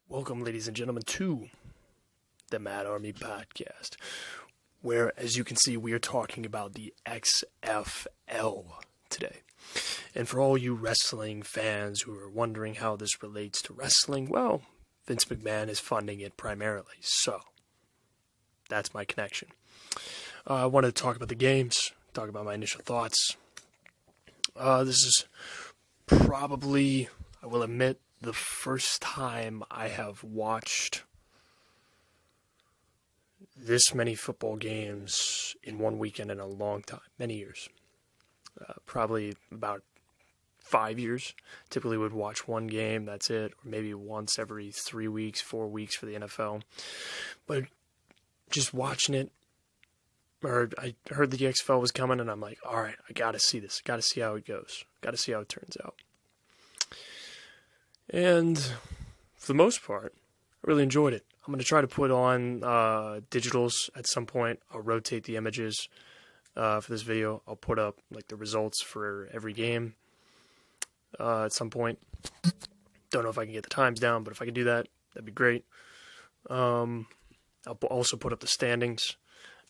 Welcome, ladies and gentlemen, to the Mad Army Podcast, where, as you can see, we are talking about the XFL today. And for all you wrestling fans who are wondering how this relates to wrestling, well, Vince McMahon is funding it primarily, so that's my connection. I wanted to talk about the games, talk about my initial thoughts. This is probably, I will admit, the first time I have watched this many football games in one weekend in a long time, many years. Probably about 5 years. Typically would watch one game, that's it, or maybe once every 3 weeks, 4 weeks for the NFL. But just watching it, or I heard the XFL was coming, and I'm like, all right, I got to see this. Got to see how it goes. Got to see how it turns out. And for the most part, I really enjoyed it. I'm going to try to put on digitals at some point. I'll rotate the images for this video. I'll put up like the results for every game at some point. Don't know if I can get the times down, but if I can do that, that'd be great. I'll also put up the standings.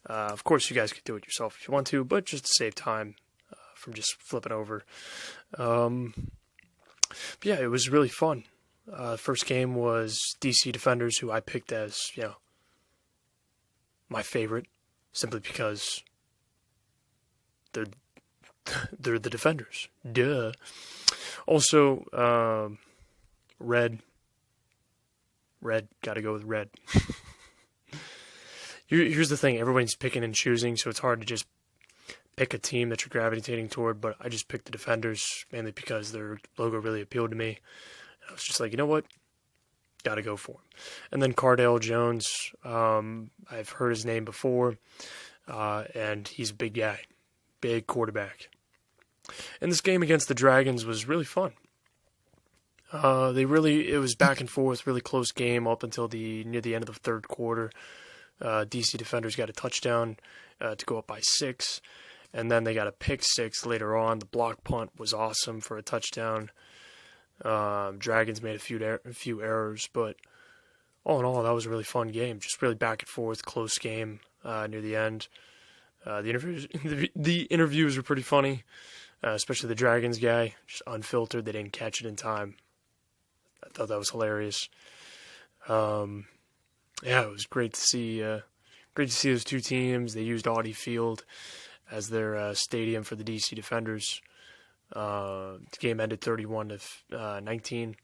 Of course, you guys could do it yourself if you want to, but just to save time from just flipping over. But yeah, it was really fun. First game was DC Defenders, who I picked as, my favorite, simply because they're the Defenders. Duh. Also, Red, gotta go with Red. Here's the thing, everybody's picking and choosing, so it's hard to just pick a team that you're gravitating toward, but I just picked the Defenders mainly because their logo really appealed to me. And I was just like, you know what? Gotta go for him. And then Cardale Jones, I've heard his name before, and he's a big guy, big quarterback. And this game against the Dragons was really fun. It was back and forth, really close game up until near the end of the third quarter. DC Defenders got a touchdown to go up by 6. And then they got a pick 6 later on. The block punt was awesome for a touchdown. Dragons made a few errors, but all in all, that was a really fun game. Just really back and forth, close game near the end. The interviews were pretty funny, especially the Dragons guy, just unfiltered. They didn't catch it in time. I thought that was hilarious. Yeah, it was great to see. Great to see those two teams. They used Audi Field as their stadium for the DC Defenders. The game ended 31-19,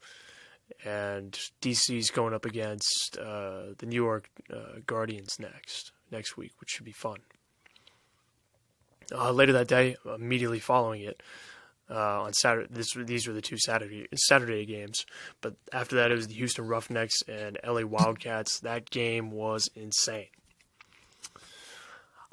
and DC's going up against the New York Guardians next week, which should be fun. Later that day, immediately following it, on Saturday, these were the two Saturday games, but after that it was the Houston Roughnecks and LA Wildcats. That game was insane.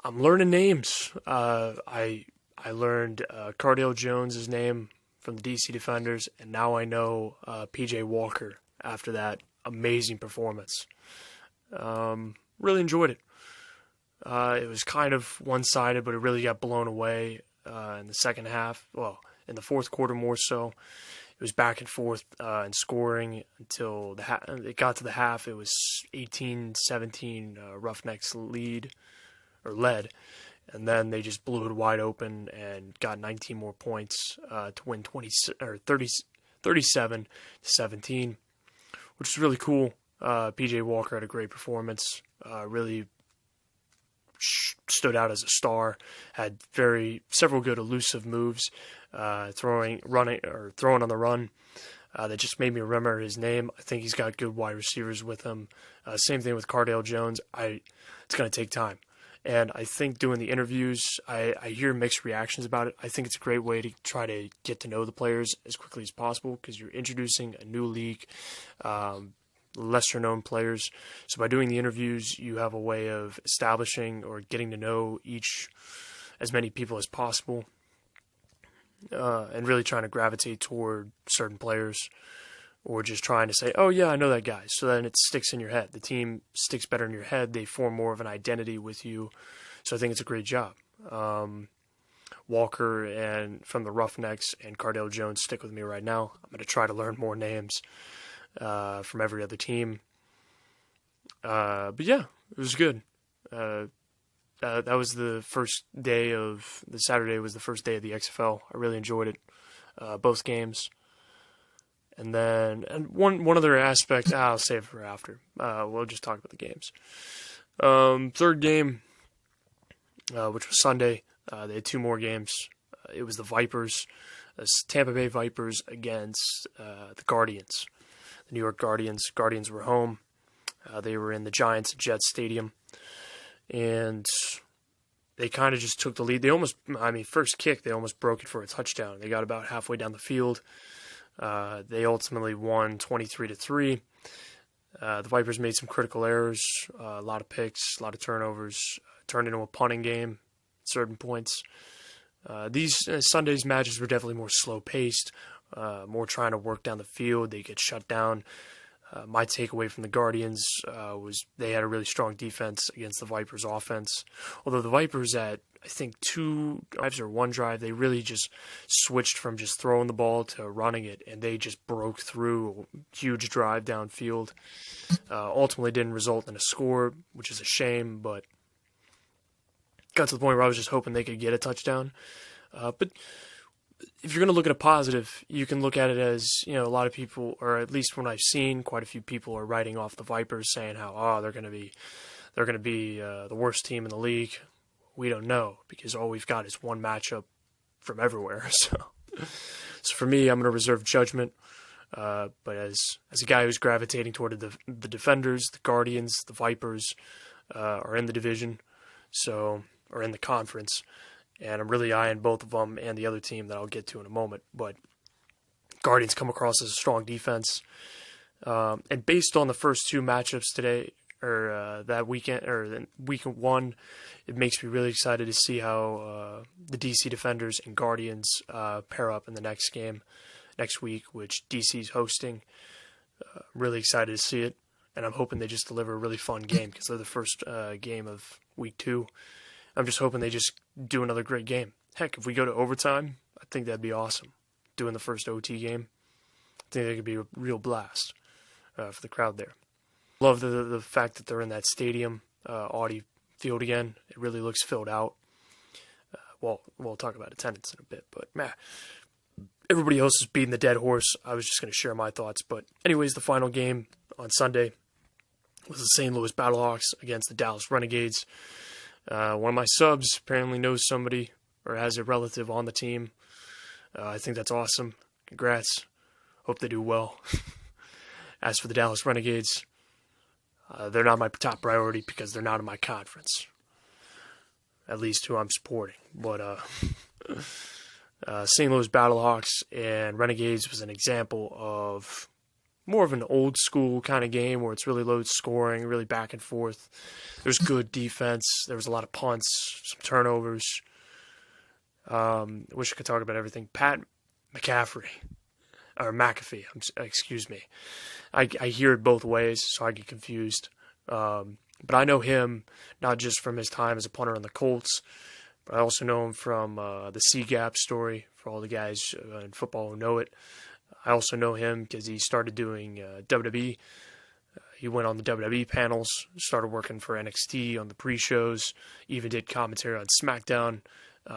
I'm learning names. I learned Cardale Jones' name from the DC Defenders, and now I know PJ Walker after that amazing performance. Really enjoyed it. It was kind of one-sided, but it really got blown away in the second half. Well, in the fourth quarter more so. It was back and forth in scoring until it got to the half. It was 18-17 Roughnecks led, and then they just blew it wide open and got 19 more points to win 37-17, which is really cool. PJ Walker had a great performance. Really stood out as a star. Had several good elusive moves, throwing on the run. That just made me remember his name. I think he's got good wide receivers with him. Same thing with Cardale Jones. It's going to take time. And I think doing the interviews, I hear mixed reactions about it. I think it's a great way to try to get to know the players as quickly as possible because you're introducing a new league, lesser-known players. So by doing the interviews, you have a way of establishing or getting to know as many people as possible, and really trying to gravitate toward certain players, or just trying to say, oh yeah, I know that guy. So then it sticks in your head. The team sticks better in your head. They form more of an identity with you. So I think it's a great job. Walker and from the Roughnecks and Cardale Jones stick with me right now. I'm going to try to learn more names. from every other team. But yeah, it was good. That was the first day of the Saturday was the first day of the XFL. I really enjoyed it, both games. And then one other aspect, I'll save for after. We'll just talk about the games. Third game, which was Sunday, they had two more games. It was the Vipers, Tampa Bay Vipers against the Guardians, the New York Guardians. Guardians were home. They were in the Giants at Jets Stadium, and they kind of just took the lead. First kick, they almost broke it for a touchdown. They got about halfway down the field. They ultimately won 23-3. The Vipers made some critical errors, a lot of picks, a lot of turnovers, turned into a punting game at certain points. These Sunday's matches were definitely more slow-paced, more trying to work down the field. They get shut down. My takeaway from the Guardians was they had a really strong defense against the Vipers' offense. Although the Vipers at, I think, 2 drives or 1 drive, they really just switched from just throwing the ball to running it, and they just broke through a huge drive downfield. Ultimately didn't result in a score, which is a shame, but got to the point where I was just hoping they could get a touchdown. But if you're going to look at a positive, you can look at it as, a lot of people, or at least when I've seen, quite a few people are writing off the Vipers, saying how, they're going to be the worst team in the league. We don't know, because all we've got is one matchup from everywhere. So for me, I'm going to reserve judgment. But as a guy who's gravitating toward the Defenders, the Guardians, the Vipers are in the division, or in the conference. And I'm really eyeing both of them and the other team that I'll get to in a moment. But Guardians come across as a strong defense. And based on the first 2 matchups today, or that weekend, or week 1, it makes me really excited to see how the DC Defenders and Guardians pair up in the next game, next week, which DC's hosting. Really excited to see it. And I'm hoping they just deliver a really fun game, because they're the first game of week 2. I'm just hoping they just do another great game. Heck, if we go to overtime, I think that'd be awesome. Doing the first OT game, I think that could be a real blast for the crowd there. Love the fact that they're in that stadium, Audi Field again. It really looks filled out. We'll talk about attendance in a bit, but everybody else is beating the dead horse. I was just going to share my thoughts. But anyways, the final game on Sunday was the St. Louis Battlehawks against the Dallas Renegades. One of my subs apparently knows somebody or has a relative on the team. I think that's awesome. Congrats. Hope they do well. As for the Dallas Renegades, they're not my top priority because they're not in my conference. At least who I'm supporting. But St. Louis Battlehawks and Renegades was an example of more of an old school kind of game where it's really low scoring, really back and forth. There's good defense. There was a lot of punts, some turnovers. Wish I could talk about everything. Pat McAfee, excuse me. I hear it both ways, so I get confused. But I know him not just from his time as a punter on the Colts, but I also know him from the C-Gap story, for all the guys in football who know it. I also know him because he started doing WWE. He went on the WWE panels, started working for NXT on the pre-shows, even did commentary on SmackDown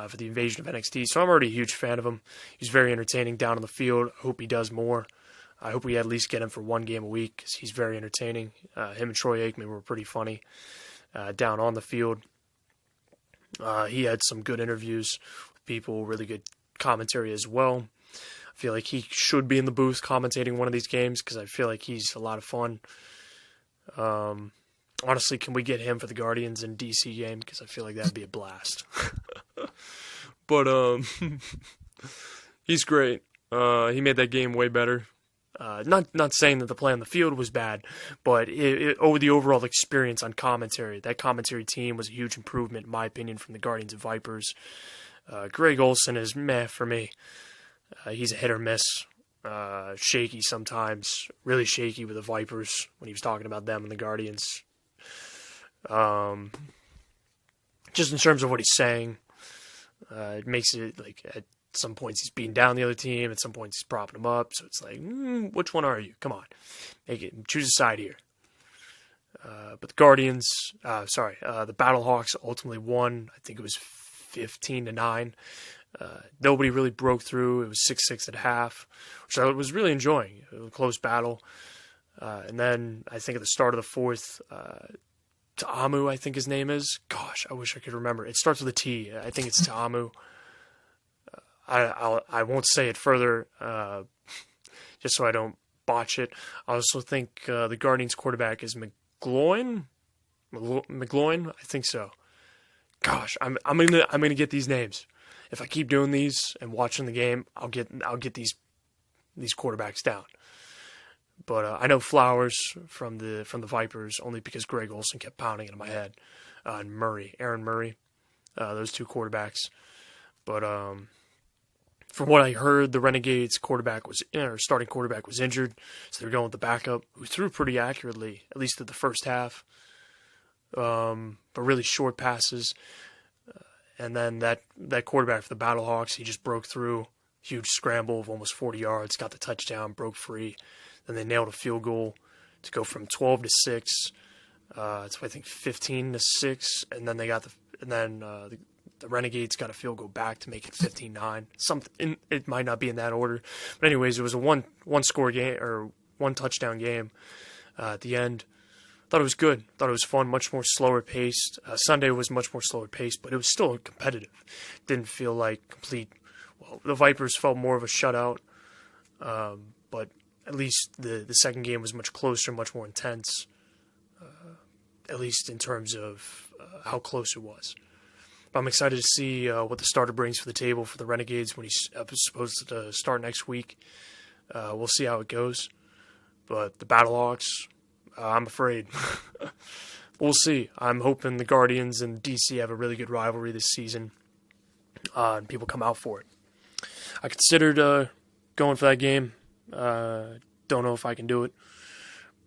for the invasion of NXT. So I'm already a huge fan of him. He's very entertaining down on the field. I hope he does more. I hope we at least get him for 1 game a week because he's very entertaining. Him and Troy Aikman were pretty funny down on the field. He had some good interviews with people, really good commentary as well. I feel like he should be in the booth commentating one of these games because I feel like he's a lot of fun. Honestly, can we get him for the Guardians and DC game? Because I feel like that'd be a blast. But he's great. He made that game way better. Not saying that the play on the field was bad, but the overall experience on commentary, that commentary team was a huge improvement, in my opinion, from the Guardians and Vipers. Greg Olson is meh for me. He's a hit or miss. Shaky sometimes. Really shaky with the Vipers when he was talking about them and the Guardians. Just in terms of what he's saying, it makes it like some points he's beating down the other team. At some points he's propping them up. So it's like, which one are you? Come on. Choose a side here. But the Guardians, the Battlehawks ultimately won. I think it was 15-9. Nobody really broke through. It was 6-6 at half, which I was really enjoying. It was a close battle. And then I think at the start of the fourth, Ta'amu, I think his name is. Gosh, I wish I could remember. It starts with a T. I think it's Ta'amu. I won't say it further, just so I don't botch it. I also think the Guardians quarterback is McGloin. I think so. Gosh, I'm gonna get these names. If I keep doing these and watching the game, I'll get these quarterbacks down. But I know Flowers from the Vipers only because Greg Olson kept pounding it in my head. And Aaron Murray, those two quarterbacks. But from what I heard, the Renegades starting quarterback was injured, so they're going with the backup, who threw pretty accurately, at least at the first half. But really short passes. And then that quarterback for the Battlehawks, he just broke through. Huge scramble of almost 40 yards, got the touchdown, broke free. Then they nailed a field goal to go from 12-6 to I think 15-6, and then the Renegades got a field goal back to make it 15-9. It might not be in that order, but anyways, it was a one score game or one touchdown game at the end. Thought it was good. Thought it was fun. Much more slower paced. Sunday was much more slower paced, but it was still competitive. Didn't feel like complete. Well, the Vipers felt more of a shutout, but at least the second game was much closer, much more intense, at least in terms of how close it was. But I'm excited to see what the starter brings for the table for the Renegades when he's supposed to start next week. We'll see how it goes. But the Battlehawks, I'm afraid. We'll see. I'm hoping the Guardians and DC have a really good rivalry this season, and people come out for it. I considered going for that game. Don't know if I can do it,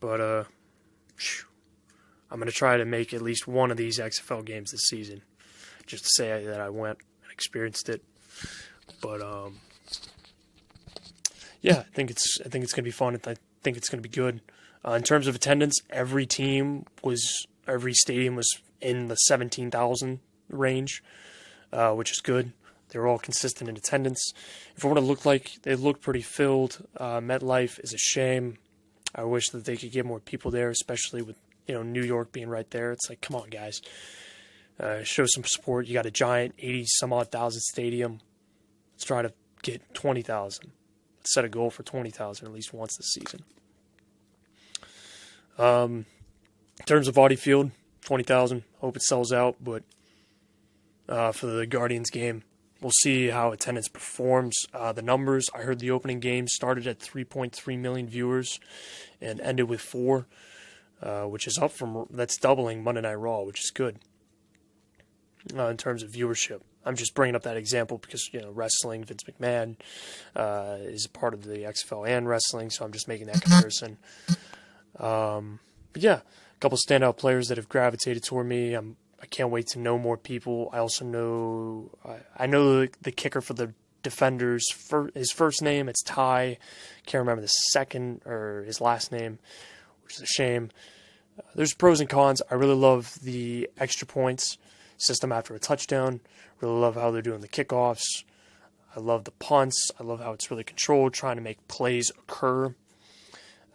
but I'm going to try to make at least one of these XFL games this season, just to say that I went and experienced it. But yeah, I think it's going to be fun. I think it's going to be good. In terms of attendance, every stadium was in the 17,000 range, which is good. They were all consistent in attendance. If it would have looked like they looked pretty filled, MetLife is a shame. I wish that they could get more people there, especially with New York being right there. It's like, come on, guys, show some support. You got a giant 80-some-odd thousand stadium. Let's try to get 20,000. Let's set a goal for 20,000 at least once this season. In terms of Audi Field, 20,000. Hope it sells out, but for the Guardians game, we'll see how attendance performs. The numbers, I heard the opening game started at 3.3 million viewers and ended with 4, which is that's doubling Monday Night Raw, which is good in terms of viewership. I'm just bringing up that example because, wrestling, Vince McMahon is a part of the XFL and wrestling, so I'm just making that comparison. But yeah, a couple standout players that have gravitated toward me. I can't wait to know more people. I also know I know the kicker for the Defenders. His first name, it's Ty. Can't remember the second or his last name, which is a shame. There's pros and cons. I really love the extra points system after a touchdown. Really love how they're doing the kickoffs. I love the punts. I love how it's really controlled, trying to make plays occur.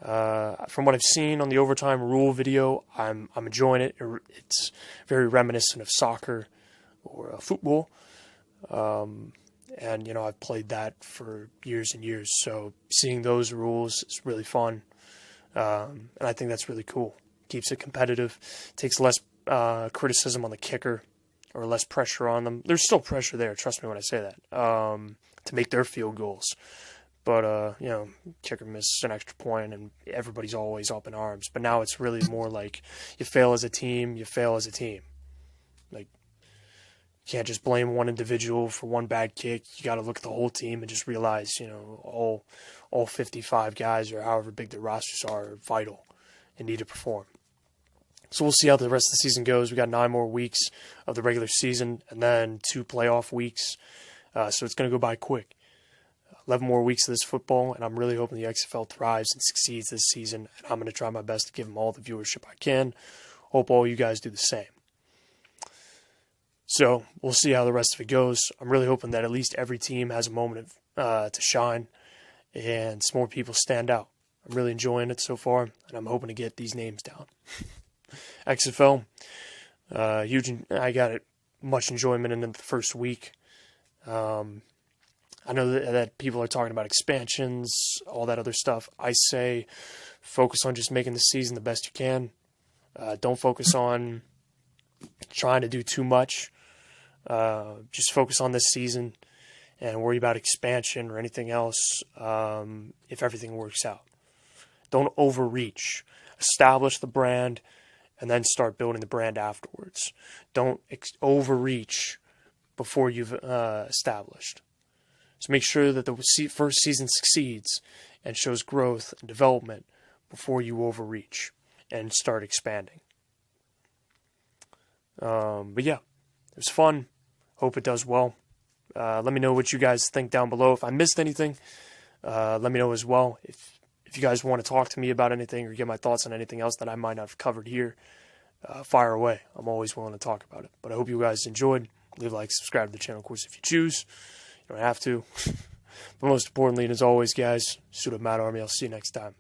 From what I've seen on the overtime rule video, I'm enjoying it. It's very reminiscent of soccer or football. And I've played that for years and years. So seeing those rules is really fun. And I think that's really cool. Keeps it competitive. Takes less criticism on the kicker or less pressure on them. There's still pressure there, trust me when I say that, to make their field goals. But, kicker misses an extra point and everybody's always up in arms. But now it's really more like you fail as a team, you fail as a team. Like, you can't just blame one individual for one bad kick. You got to look at the whole team and just realize, all 55 guys or however big their rosters are vital and need to perform. So we'll see how the rest of the season goes. We got 9 more weeks of the regular season and then 2 playoff weeks. So it's going to go by quick. 11 more weeks of this football, and I'm really hoping the XFL thrives and succeeds this season, and I'm going to try my best to give them all the viewership I can. Hope all you guys do the same. So we'll see how the rest of it goes. I'm really hoping that at least every team has a moment to shine and some more people stand out. I'm really enjoying it so far, and I'm hoping to get these names down. XFL, huge. I got it. Much enjoyment in the first week. I know that people are talking about expansions, all that other stuff. I say focus on just making the season the best you can. Don't focus on trying to do too much. Just focus on this season and worry about expansion or anything else if everything works out. Don't overreach. Establish the brand and then start building the brand afterwards. Don't overreach before you've established. So make sure that the first season succeeds and shows growth and development before you overreach and start expanding. But yeah, it was fun. Hope it does well. Let me know what you guys think down below. If I missed anything, let me know as well. If you guys want to talk to me about anything or get my thoughts on anything else that I might not have covered here, fire away. I'm always willing to talk about it. But I hope you guys enjoyed. Leave a like, subscribe to the channel, of course, if you choose. You don't have to. But most importantly, and as always, guys, suit up Mad Army. I'll see you next time.